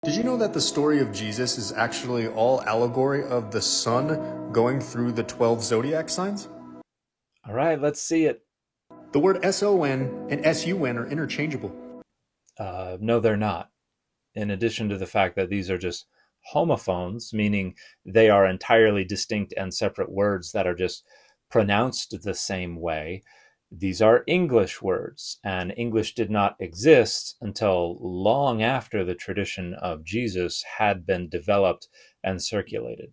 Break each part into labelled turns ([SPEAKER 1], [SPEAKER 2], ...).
[SPEAKER 1] Did you know that the story of Jesus is actually all allegory of the sun going through the 12 zodiac signs?
[SPEAKER 2] All right, let's see it.
[SPEAKER 1] The word SON and SUN are interchangeable.
[SPEAKER 2] No, they're not. In addition to the fact that these are just homophones, meaning they are entirely distinct and separate words that are just pronounced the same way, these are English words, and English did not exist until long after the tradition of Jesus had been developed and circulated.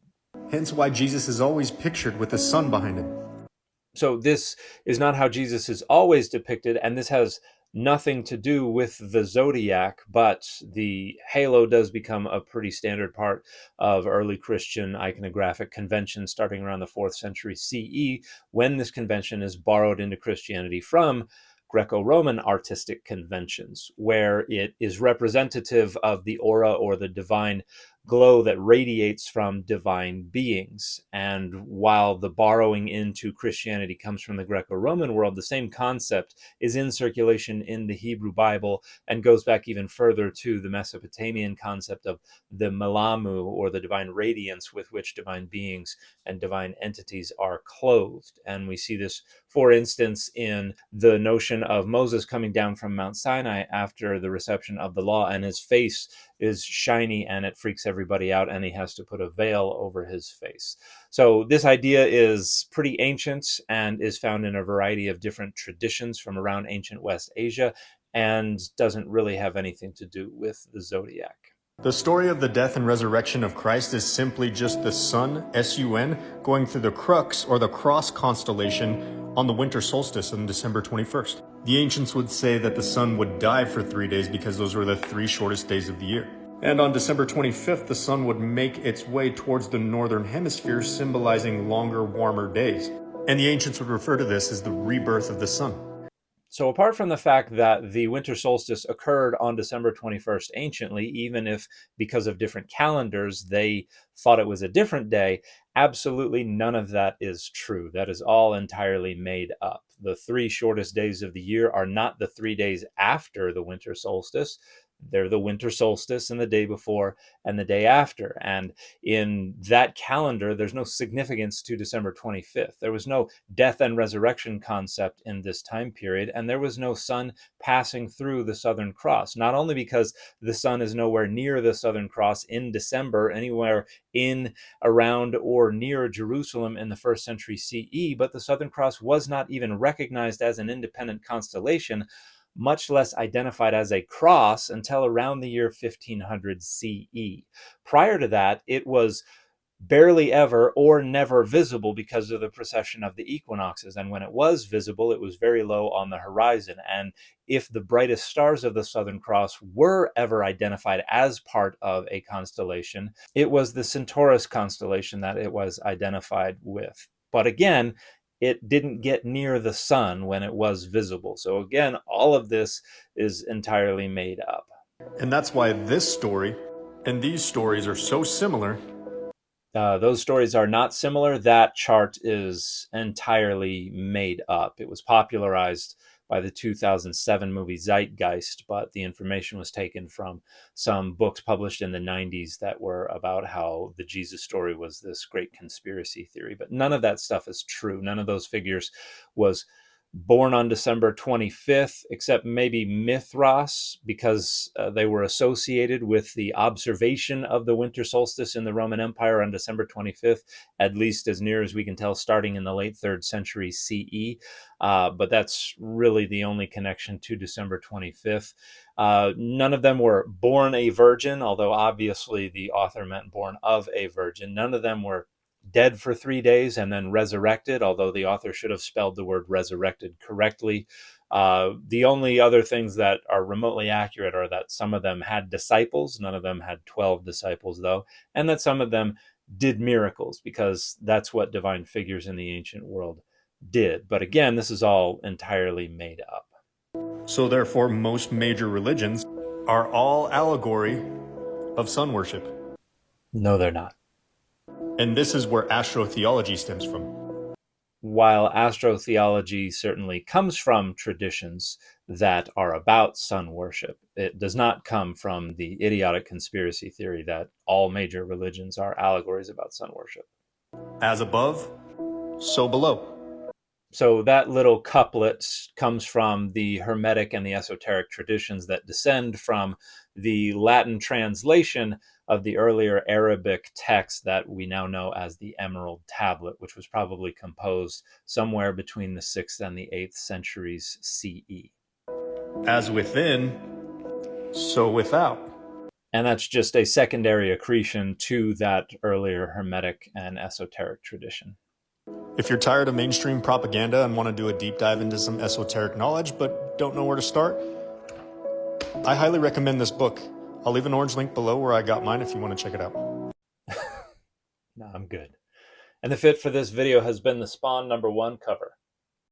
[SPEAKER 1] Hence why Jesus is always pictured with the sun behind him.
[SPEAKER 2] So this is not how Jesus is always depicted, and this has nothing to do with the zodiac, but the halo does become a pretty standard part of early Christian iconographic conventions starting around the 4th century CE, when this convention is borrowed into Christianity from Greco-Roman artistic conventions, where it is representative of the aura or the divine glow that radiates from divine beings. And while the borrowing into Christianity comes from the Greco-Roman world, the same concept is in circulation in the Hebrew Bible and goes back even further to the Mesopotamian concept of the Melamu, or the divine radiance with which divine beings and divine entities are clothed. And we see this, for instance, in the notion of Moses coming down from Mount Sinai after the reception of the law, and his face is shiny and it freaks everybody out, and he has to put a veil over his face. So this idea is pretty ancient and is found in a variety of different traditions from around ancient West Asia, and doesn't really have anything to do with the zodiac.
[SPEAKER 1] The story of the death and resurrection of Christ is simply just the sun, SUN, going through the crux or the cross constellation on the winter solstice on December 21st. The ancients would say that the sun would die for 3 days because those were the 3 shortest days of the year. And on December 25th, the sun would make its way towards the northern hemisphere, symbolizing longer, warmer days. And the ancients would refer to this as the rebirth of the sun.
[SPEAKER 2] So apart from the fact that the winter solstice occurred on December 21st anciently, even if because of different calendars they thought it was a different day, absolutely none of that is true. That is all entirely made up. The 3 shortest days of the year are not the 3 days after the winter solstice. They're the winter solstice and the day before and the day after. And in that calendar, there's no significance to December 25th. There was no death and resurrection concept in this time period, and there was no sun passing through the Southern Cross, not only because the sun is nowhere near the Southern Cross in December, anywhere in, around, or near Jerusalem in the 1st century CE, but the Southern Cross was not even recognized as an independent constellation, much less identified as a cross, until around the year 1500 CE. Prior to that, it was barely ever or never visible because of the precession of the equinoxes. And when it was visible, it was very low on the horizon. And if the brightest stars of the Southern Cross were ever identified as part of a constellation, it was the Centaurus constellation that it was identified with. But again, it didn't get near the sun when it was visible. So again, all of this is entirely made up.
[SPEAKER 1] And that's why this story and these stories are so similar.
[SPEAKER 2] Those stories are not similar. That chart is entirely made up. It was popularized by the 2007 movie Zeitgeist, but the information was taken from some books published in the 90s that were about how the Jesus story was this great conspiracy theory. But none of that stuff is true. None of those figures was born on December 25th, except maybe Mithras, because they were associated with the observation of the winter solstice in the Roman Empire on December 25th, at least as near as we can tell, starting in the late 3rd century CE. But that's really the only connection to December 25th. None of them were born a virgin, although obviously the author meant born of a virgin. None of them were dead for 3 days and then resurrected, although the author should have spelled the word resurrected correctly. The only other things that are remotely accurate are that some of them had disciples. None of them had 12 disciples, though, and that some of them did miracles, because that's what divine figures in the ancient world did. But again, this is all entirely made up.
[SPEAKER 1] So therefore, most major religions are all allegory of sun worship.
[SPEAKER 2] No, they're not.
[SPEAKER 1] And this is where astrotheology stems from.
[SPEAKER 2] While astrotheology certainly comes from traditions, that are about sun worship. It does not come from the idiotic conspiracy theory that all major religions are allegories about sun worship.
[SPEAKER 1] As above, so below.
[SPEAKER 2] So that little couplet comes from the Hermetic and the Esoteric traditions that descend from the Latin translation of the earlier Arabic text that we now know as the Emerald Tablet, which was probably composed somewhere between the 6th and the 8th centuries CE.
[SPEAKER 1] As within, so without.
[SPEAKER 2] And that's just a secondary accretion to that earlier Hermetic and Esoteric tradition.
[SPEAKER 1] If you're tired of mainstream propaganda and want to do a deep dive into some esoteric knowledge but don't know where to start, I highly recommend this book. I'll leave an orange link below where I got mine if you want to check it out.
[SPEAKER 2] No, I'm good. And the fit for this video has been the Spawn #1 cover.